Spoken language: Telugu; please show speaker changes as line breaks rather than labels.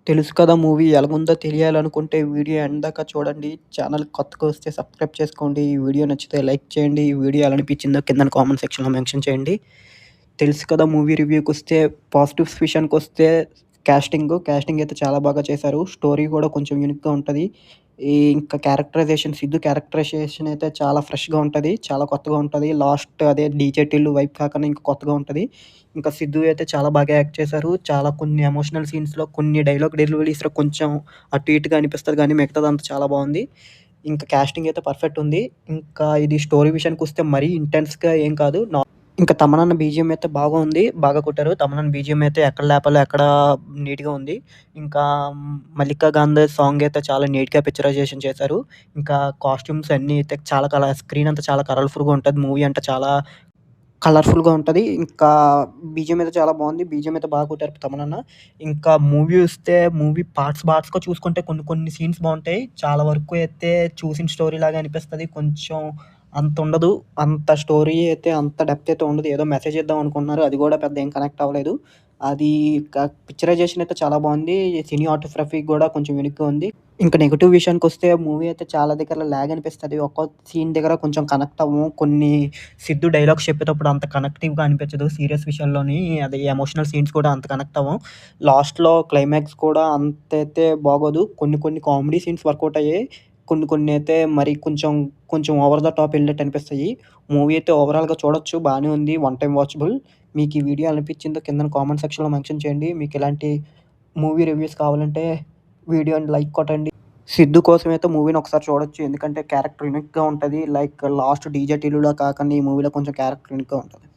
తెలుసు కదా మూవీ ఎలాగుందో తెలియాలనుకుంటే వీడియో ఎండ్ దాకా చూడండి. ఛానల్ కొత్తగా వస్తే సబ్స్క్రైబ్ చేసుకోండి. ఈ వీడియో నచ్చితే లైక్ చేయండి. ఈ వీడియో ఎలా అనిపించిందో కిందన కామెంట్ సెక్షన్‌లో మెన్షన్ చేయండి. తెలుసు కదా మూవీ రివ్యూకొస్తే పాజిటివ్స్ విషయానికొస్తే కాస్టింగ్ అయితే చాలా బాగా చేశారు. స్టోరీ కూడా కొంచెం యూనిక్‌గా ఉంటది. ఇంకా సిద్దు క్యారెక్టరైజేషన్ అయితే చాలా ఫ్రెష్‌గా ఉంటది. చాలా కొత్తగా ఉంటది. లాస్ట్ అదే డీజే టిల్లు వైబ్ కాకుండా ఇంకా కొత్తగా ఉంటది. ఇంకా సిద్దు అయితే చాలా బాగా యాక్ట్ చేశారు. కొన్ని ఎమోషనల్ సీన్స్‌లో కొన్ని డైలాగ్ డెలివరీస్‌లో కొంచెం అటు ఇటుగా అనిపిస్తది గానీ మిగతాదంతా చాలా బావుంది. ఇంకా కాస్టింగ్ అయితే పర్ఫెక్ట్ ఉంది. ఇంకా ఇది స్టోరీ విషయానికొస్తే మరీ ఇంటెన్స్‌గా ఏం కాదు. ఇంకా తమనన్న బీజీఎం అయితే బాగుంది. బాగా కొట్టారు. తమనన్న బీజీఎం అయితే ఎక్కడ లేపాలో అక్కడ నీట్‌గా ఉంది. ఇంకా 'మల్లికా గాంధీ' సాంగ్ అయితే చాలా నీట్‌గా పిక్చరైజేషన్ చేశారు. ఇంకా కాస్ట్యూమ్స్ అన్నీ అయితే చాలా స్క్రీన్ అంతా చాలా కలర్‌ఫుల్‌గా ఉంటది. మూవీ అంటే చాలా కలర్‌ఫుల్‌గా ఉంటది. ఇంకా బీజీఎం అయితే చాలా బావుంది. బీజీఎం అయితే బాగా కొట్టారు తమనన్న. ఇంకా మూవీ పార్ట్స్‌గా చూసుకుంటే కొన్ని కొన్ని సీన్స్ బావుంటాయి. చాలా వరకు అయితే చూసిన స్టోరీ లాగా అనిపిస్తది. కొంచెం అంతుండదు. అంత డెప్త్ అయితే ఉండదు. ఏదో మెసేజ్ ఇద్దాం అనుకున్నారు. అది గూడా పెద్ద ఏం కనెక్ట్ అవ్వలేదు. అది పిక్చరైజేషన్ అయితే చాలా బావుంది. సినిమాటోగ్రఫీ గూడా కొంచెం యూనిక్‌గా ఉంది. ఇంకా నెగెటివ్ విషయానికొస్తే మూవీ అయితే చాలా దగ్గర లాగ్ అనిపిస్తది. ఒక్కో సీన్ దగ్గర కొంచెం కనెక్ట్ అవ్వము. సిద్దు డైలాగ్స్ చెప్పేటప్పుడు అంత కనెక్టివ్‌గా అనిపించదు. సీరియస్ విషయాల్లోని అది ఎమోషనల్ సీన్స్ కూడా అంత కనెక్ట్ అవ్వం. లాస్ట్‌లో క్లైమాక్స్ కూడా అంతైతే బాగోదు. కొన్ని కొన్ని కామెడీ సీన్స్ వర్కౌట్ అయ్యాయి. కొన్ని అయితే మరి కొంచెం ఓవర్ ద టాప్ ఎళ్ళినట్టు అనిపిస్తాయి. మూవీ అయితే ఓవరాల్‌గా చూడొచ్చు. బానే ఉంది. One time watchable. మీకు ఈ వీడియో ఎలా అనిపించిందో కిందన కామెంట్ సెక్షన్‌లో మెన్షన్ చేయండి. మీకు ఇలాంటి మూవీ రివ్యూస్ కావాలంటే వీడియోని లైక్ కొట్టండి. సిద్దు కోసమైతే మూవీని ఒకసారి చూడొచ్చు. ఎందుకంటే క్యారెక్టర్ యూనిక్‌గా ఉంటది. లైక్ లాస్ట్ 'డీజే టిల్లు'లా కాకుండా ఈ మూవీలో కొంచెం క్యారెక్టర్ యూనిక్‌గా ఉంటది.